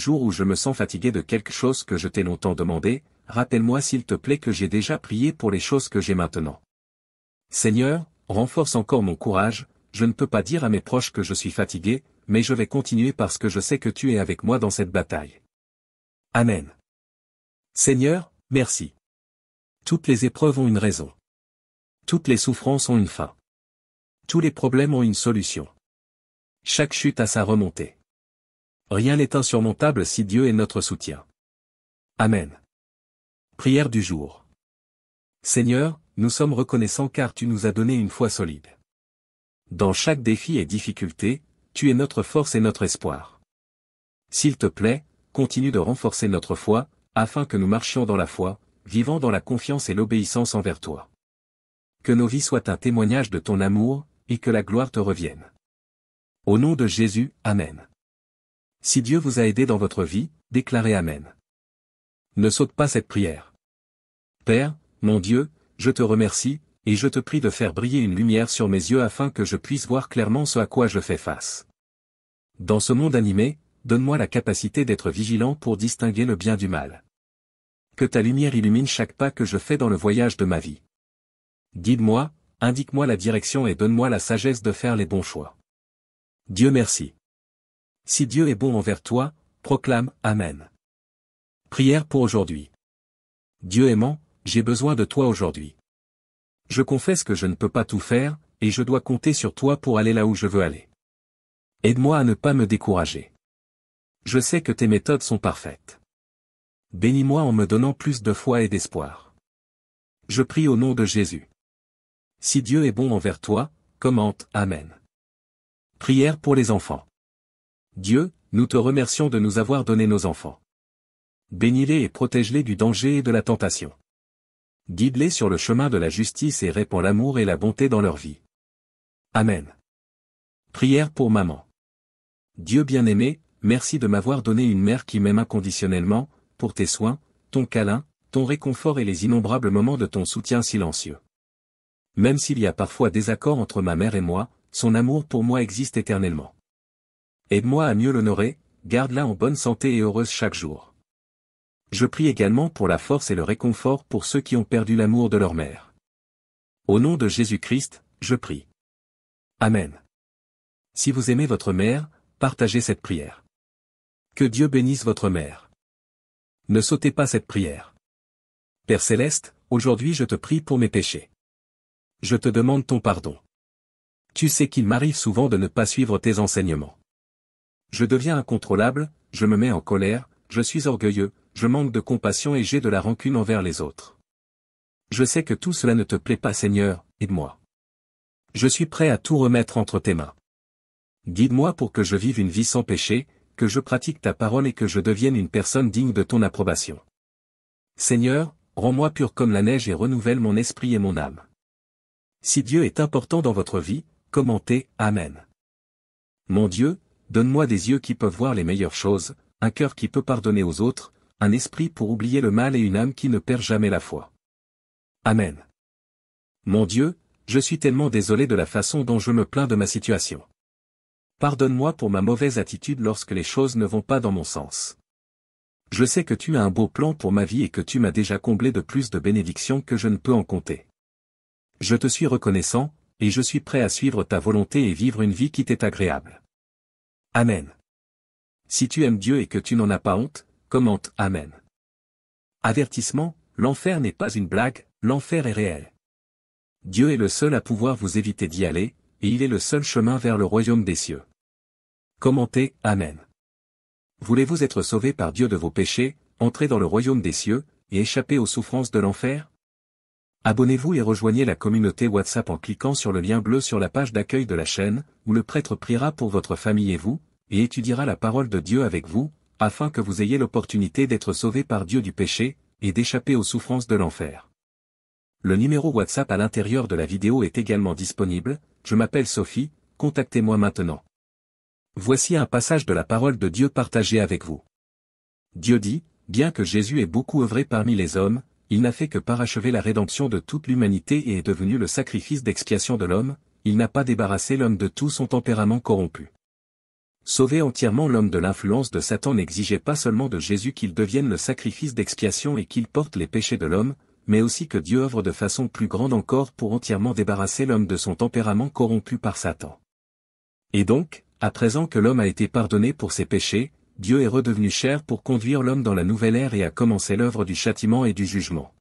jour où je me sens fatigué de quelque chose que je t'ai longtemps demandé, rappelle-moi s'il te plaît que j'ai déjà prié pour les choses que j'ai maintenant. Seigneur, renforce encore mon courage, je ne peux pas dire à mes proches que je suis fatigué, mais je vais continuer parce que je sais que tu es avec moi dans cette bataille. Amen. Seigneur, merci. Toutes les épreuves ont une raison. Toutes les souffrances ont une fin. Tous les problèmes ont une solution. Chaque chute a sa remontée. Rien n'est insurmontable si Dieu est notre soutien. Amen. Prière du jour. Seigneur, nous sommes reconnaissants car tu nous as donné une foi solide. Dans chaque défi et difficulté, tu es notre force et notre espoir. S'il te plaît, continue de renforcer notre foi, afin que nous marchions dans la foi, vivant dans la confiance et l'obéissance envers toi. Que nos vies soient un témoignage de ton amour, et que la gloire te revienne. Au nom de Jésus, Amen. Si Dieu vous a aidé dans votre vie, déclarez Amen. Ne saute pas cette prière. Père, mon Dieu, je te remercie, et je te prie de faire briller une lumière sur mes yeux afin que je puisse voir clairement ce à quoi je fais face. Dans ce monde animé, donne-moi la capacité d'être vigilant pour distinguer le bien du mal. Que ta lumière illumine chaque pas que je fais dans le voyage de ma vie. Guide-moi, indique-moi la direction et donne-moi la sagesse de faire les bons choix. Dieu merci. Si Dieu est bon envers toi, proclame Amen. Prière pour aujourd'hui. Dieu aimant, j'ai besoin de toi aujourd'hui. Je confesse que je ne peux pas tout faire, et je dois compter sur toi pour aller là où je veux aller. Aide-moi à ne pas me décourager. Je sais que tes méthodes sont parfaites. Bénis-moi en me donnant plus de foi et d'espoir. Je prie au nom de Jésus. Si Dieu est bon envers toi, commente Amen. Prière pour les enfants. Dieu, nous te remercions de nous avoir donné nos enfants. Bénis-les et protège-les du danger et de la tentation. Guide-les sur le chemin de la justice et répands l'amour et la bonté dans leur vie. Amen. Prière pour maman. Dieu bien-aimé, merci de m'avoir donné une mère qui m'aime inconditionnellement, pour tes soins, ton câlin, ton réconfort et les innombrables moments de ton soutien silencieux. Même s'il y a parfois désaccord entre ma mère et moi, son amour pour moi existe éternellement. Aide-moi à mieux l'honorer, garde-la en bonne santé et heureuse chaque jour. Je prie également pour la force et le réconfort pour ceux qui ont perdu l'amour de leur mère. Au nom de Jésus-Christ, je prie. Amen. Si vous aimez votre mère, partagez cette prière. Que Dieu bénisse votre mère. Ne sautez pas cette prière. Père Céleste, aujourd'hui je te prie pour mes péchés. Je te demande ton pardon. Tu sais qu'il m'arrive souvent de ne pas suivre tes enseignements. Je deviens incontrôlable, je me mets en colère, je suis orgueilleux, je manque de compassion et j'ai de la rancune envers les autres. Je sais que tout cela ne te plaît pas Seigneur, aide-moi. Je suis prêt à tout remettre entre tes mains. Guide-moi pour que je vive une vie sans péché, que je pratique ta parole et que je devienne une personne digne de ton approbation. Seigneur, rends-moi pur comme la neige et renouvelle mon esprit et mon âme. Si Dieu est important dans votre vie, commentez Amen. Mon Dieu, donne-moi des yeux qui peuvent voir les meilleures choses, un cœur qui peut pardonner aux autres, un esprit pour oublier le mal et une âme qui ne perd jamais la foi. Amen. Mon Dieu, je suis tellement désolé de la façon dont je me plains de ma situation. Pardonne-moi pour ma mauvaise attitude lorsque les choses ne vont pas dans mon sens. Je sais que tu as un beau plan pour ma vie et que tu m'as déjà comblé de plus de bénédictions que je ne peux en compter. Je te suis reconnaissant, et je suis prêt à suivre ta volonté et vivre une vie qui t'est agréable. Amen. Si tu aimes Dieu et que tu n'en as pas honte, commente Amen. Avertissement, l'enfer n'est pas une blague, l'enfer est réel. Dieu est le seul à pouvoir vous éviter d'y aller, et il est le seul chemin vers le royaume des cieux. Commentez Amen. Voulez-vous être sauvé par Dieu de vos péchés, entrer dans le royaume des cieux, et échapper aux souffrances de l'enfer? Abonnez-vous et rejoignez la communauté WhatsApp en cliquant sur le lien bleu sur la page d'accueil de la chaîne, où le prêtre priera pour votre famille et vous, et étudiera la parole de Dieu avec vous, afin que vous ayez l'opportunité d'être sauvé par Dieu du péché, et d'échapper aux souffrances de l'enfer. Le numéro WhatsApp à l'intérieur de la vidéo est également disponible, je m'appelle Sophie, contactez-moi maintenant. Voici un passage de la parole de Dieu partagé avec vous. Dieu dit, bien que Jésus ait beaucoup œuvré parmi les hommes, il n'a fait que parachever la rédemption de toute l'humanité et est devenu le sacrifice d'expiation de l'homme, il n'a pas débarrassé l'homme de tout son tempérament corrompu. Sauver entièrement l'homme de l'influence de Satan n'exigeait pas seulement de Jésus qu'il devienne le sacrifice d'expiation et qu'il porte les péchés de l'homme, mais aussi que Dieu œuvre de façon plus grande encore pour entièrement débarrasser l'homme de son tempérament corrompu par Satan. Et donc, à présent que l'homme a été pardonné pour ses péchés, Dieu est redevenu chair pour conduire l'homme dans la nouvelle ère et a commencé l'œuvre du châtiment et du jugement.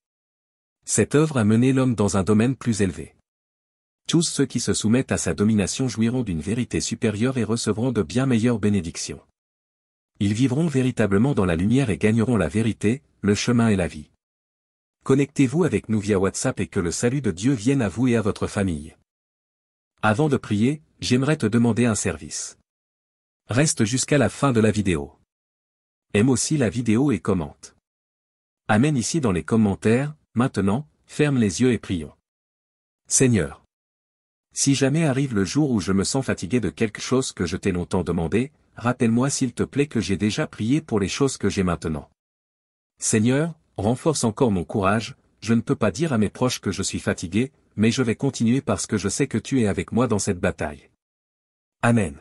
Cette œuvre a mené l'homme dans un domaine plus élevé. Tous ceux qui se soumettent à sa domination jouiront d'une vérité supérieure et recevront de bien meilleures bénédictions. Ils vivront véritablement dans la lumière et gagneront la vérité, le chemin et la vie. Connectez-vous avec nous via WhatsApp et que le salut de Dieu vienne à vous et à votre famille. Avant de prier, j'aimerais te demander un service. Reste jusqu'à la fin de la vidéo. Aime aussi la vidéo et commente. Amen ici dans les commentaires. Maintenant, ferme les yeux et prions. Seigneur. Si jamais arrive le jour où je me sens fatigué de quelque chose que je t'ai longtemps demandé, rappelle-moi s'il te plaît que j'ai déjà prié pour les choses que j'ai maintenant. Seigneur, renforce encore mon courage, je ne peux pas dire à mes proches que je suis fatigué, mais je vais continuer parce que je sais que tu es avec moi dans cette bataille. Amen.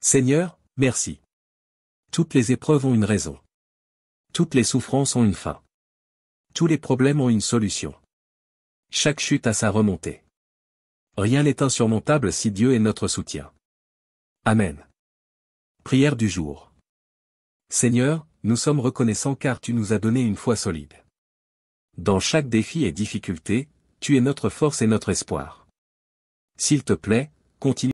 Seigneur, merci. Toutes les épreuves ont une raison. Toutes les souffrances ont une fin. Tous les problèmes ont une solution. Chaque chute a sa remontée. Rien n'est insurmontable si Dieu est notre soutien. Amen. Prière du jour. Seigneur, nous sommes reconnaissants car tu nous as donné une foi solide. Dans chaque défi et difficulté, tu es notre force et notre espoir. S'il te plaît, continue